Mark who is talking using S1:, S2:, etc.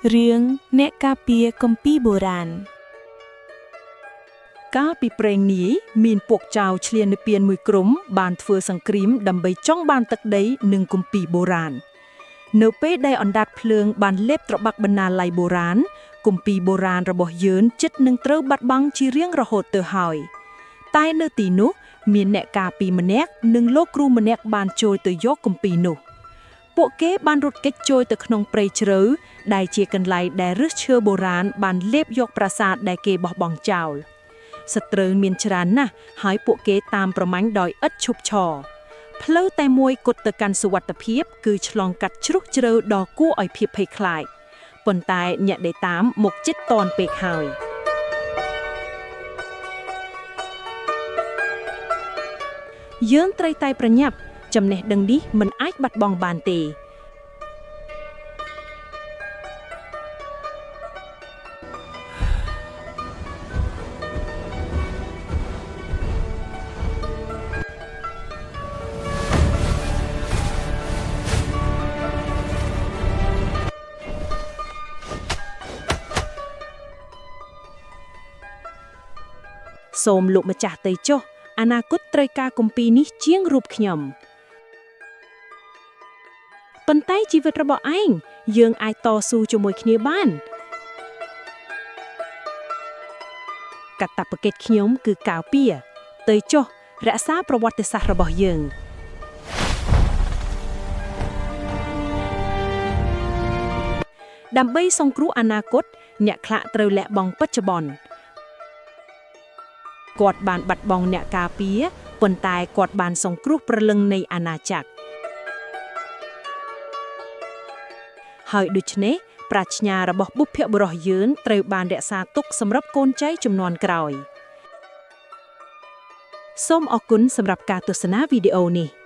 S1: រឿងអ្នកការពារគម្ពីរបុរាណកាលពីព្រេងនាយមានពួកចៅឈ្លាននិព្វានមួយក្រុមបានធ្វើសង្គ្រាមដើម្បីចង់បានទឹកដីនិងគម្ពីរបុរាណនៅពេលដែលអណ្ដាតភ្លើងបានលេបត្របាក់បណ្ណាល័យបុរាណគម្ពីរបុរាណរបស់យើងជិតនឹងត្រូវបាត់បង់ជារៀងរហូតទៅហើយតែនៅទីនោះមានអ្នកការពារម្នាក់និងលោកគ្រូម្នាក់បានចូលទៅយកគម្ពីរនោះពួកគេបានរត់គេចចូលទៅក្នុងព្រៃជ្រៅដែលជាកន្លែងដែលឫសឈើបុរាណបានលេបយកប្រាសាទដែលគេបោះបង់ចោលសត្រូវមានច្រើនណាស់ហើយពួកគេតាមប្រមាញ់ដោយឥតឈប់ឈរផ្លូវតែមួយគត់ទៅកាន់សុវត្ថិភាពគឺឆ្លងកាត់ជ្រុះជ្រៅដ៏គួរឲ្យភ័យភ័យខ្លាចប៉ុន្តែអ្នកដែលតាមមកជិតតនពេកហើយយើងត្រូវតែប្រញាប់ចំណេះដឹងនេះមិនអាចបាត់បង់បានទេសូមលោកម្ចាស់ទៅចុះអនាគតត្រូវការគម្ពីរនេះជាងរូបខ្ញុំប៉ុន្តែជីវិតរបស់ឯងយើងអាចតស៊ូជាមួយគ្នាបានកាតព្វកិច្ចខ្ញុំគឺការពារទៅចុះរក្សាប្រវត្តិសាស្ត្ររបស់យើងដើម្បីសង្គ្រោះអនាគតអ្នកខ្លះត្រូវលះបង់បច្ចុប្បន្នគាត់បានបាត់បង់អ្នកការពារប៉ុន្តែគាត់បានសង្គ្រោះព្រលឹងនៃអាណាចក្រហើយដូច្នេះប្រាជ្ញារបស់បុព្វបុរសយើងត្រូវបានរក្សាទុកសម្រាប់កូនចៅជំនាន់ក្រោយសូមអរគុណសម្រាប់ការទស្សនាវីដេអូនេះ